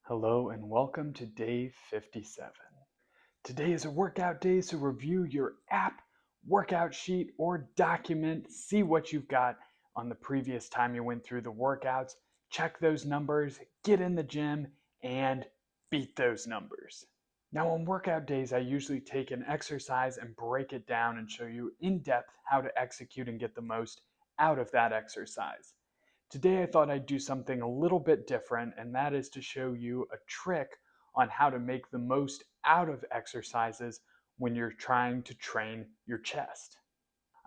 Hello and welcome to day 57. Today is a workout day, so review your app, workout sheet, or document. See what you've got on the previous time you went through the workouts. Check those numbers, get in the gym, and beat those numbers. Now, on workout days, I usually take an exercise and break it down and show you in depth how to execute and get the most out of that exercise. Today I thought I'd do something a little bit different, and that is to show you a trick on how to make the most out of exercises when you're trying to train your chest.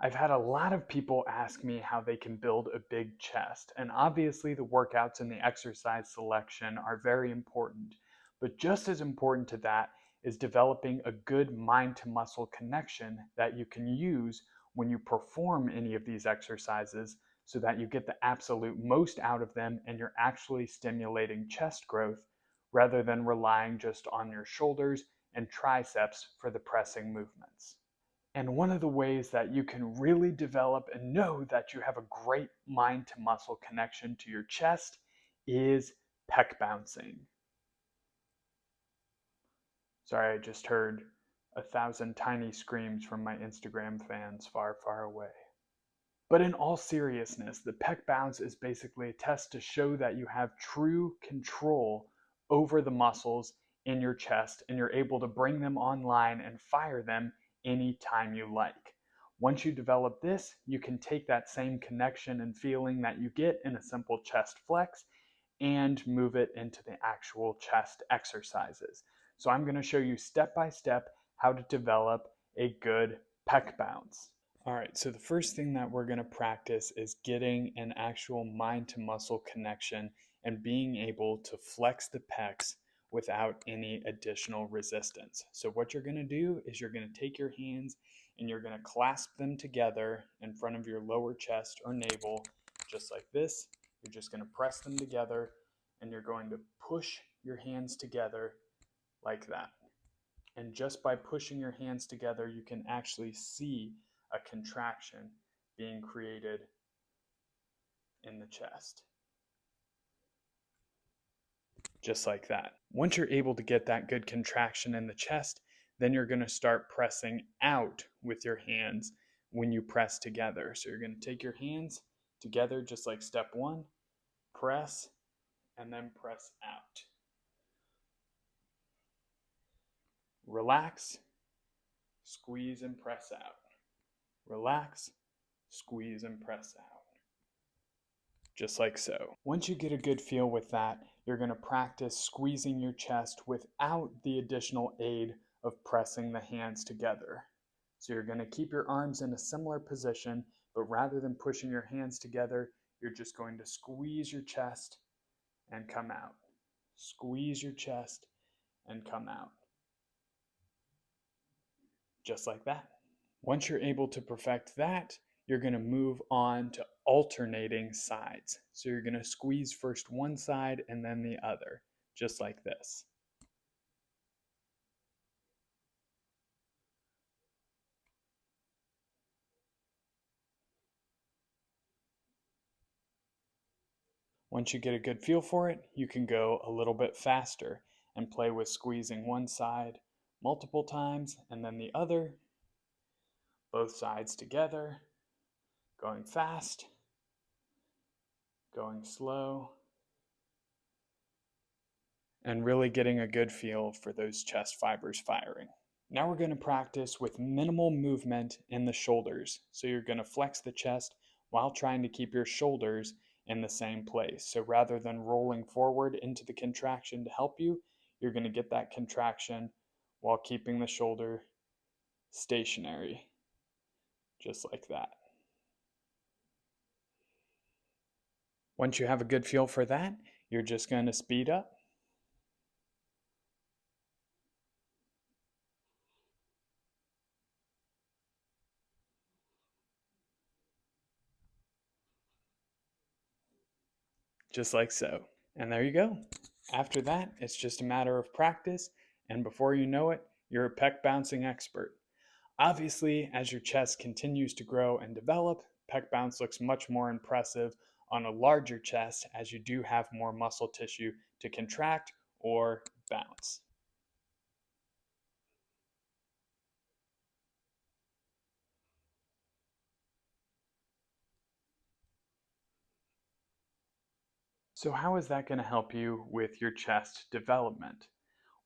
I've had a lot of people ask me how they can build a big chest, and obviously the workouts and the exercise selection are very important, but just as important to that is developing a good mind to muscle connection that you can use when you perform any of these exercises so that you get the absolute most out of them and you're actually stimulating chest growth rather than relying just on your shoulders and triceps for the pressing movements. And one of the ways that you can really develop and know that you have a great mind to muscle connection to your chest is pec bouncing. Sorry, I just heard 1,000 tiny screams from my Instagram fans far, far away. But in all seriousness, the pec bounce is basically a test to show that you have true control over the muscles in your chest and you're able to bring them online and fire them anytime you like. Once you develop this, you can take that same connection and feeling that you get in a simple chest flex and move it into the actual chest exercises. So I'm going to show you step by step how to develop a good pec bounce. All right, so the first thing that we're going to practice is getting an actual mind to muscle connection and being able to flex the pecs without any additional resistance. So what you're going to do is you're going to take your hands and you're going to clasp them together in front of your lower chest or navel, just like this. You're just going to press them together and you're going to push your hands together like that. And just by pushing your hands together, you can actually see a contraction being created in the chest. Just like that. Once you're able to get that good contraction in the chest, then you're going to start pressing out with your hands when you press together. So you're going to take your hands together just like step one, press, and then press out. Relax, squeeze, and press out. Relax, squeeze, and press out. Just like so. Once you get a good feel with that, you're going to practice squeezing your chest without the additional aid of pressing the hands together. So you're going to keep your arms in a similar position, but rather than pushing your hands together, you're just going to squeeze your chest and come out. Squeeze your chest and come out. Just like that. Once you're able to perfect that, you're going to move on to alternating sides. So you're going to squeeze first one side and then the other, just like this. Once you get a good feel for it, you can go a little bit faster and play with squeezing one side multiple times and then the other, both sides together, going fast, going slow, and really getting a good feel for those chest fibers firing. Now we're going to practice with minimal movement in the shoulders. So you're going to flex the chest while trying to keep your shoulders in the same place. So rather than rolling forward into the contraction to help you, you're going to get that contraction while keeping the shoulder stationary, just like that. Once you have a good feel for that, you're just going to speed up. Just like so. And there you go. After that, it's just a matter of practice, and before you know it, you're a pec bouncing expert. Obviously, as your chest continues to grow and develop, pec bounce looks much more impressive on a larger chest as you do have more muscle tissue to contract or bounce. So how is that going to help you with your chest development?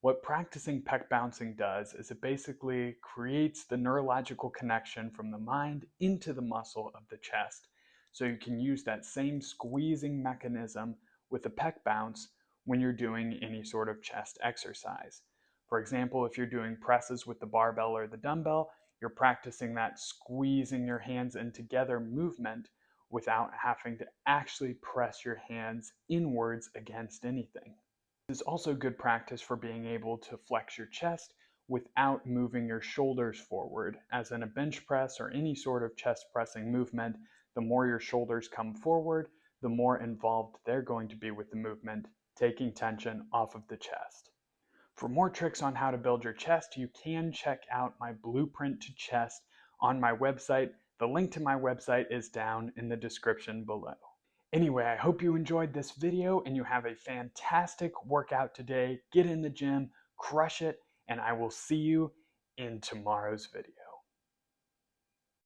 What practicing pec bouncing does is it basically creates the neurological connection from the mind into the muscle of the chest. So you can use that same squeezing mechanism with the pec bounce when you're doing any sort of chest exercise. For example, if you're doing presses with the barbell or the dumbbell, you're practicing that squeezing your hands in together movement without having to actually press your hands inwards against anything. This is also good practice for being able to flex your chest without moving your shoulders forward. As in a bench press or any sort of chest pressing movement, the more your shoulders come forward, the more involved they're going to be with the movement, taking tension off of the chest. For more tricks on how to build your chest, you can check out my Blueprint to Chest on my website. The link to my website is down in the description below. Anyway, I hope you enjoyed this video and you have a fantastic workout today. Get in the gym, crush it, and I will see you in tomorrow's video.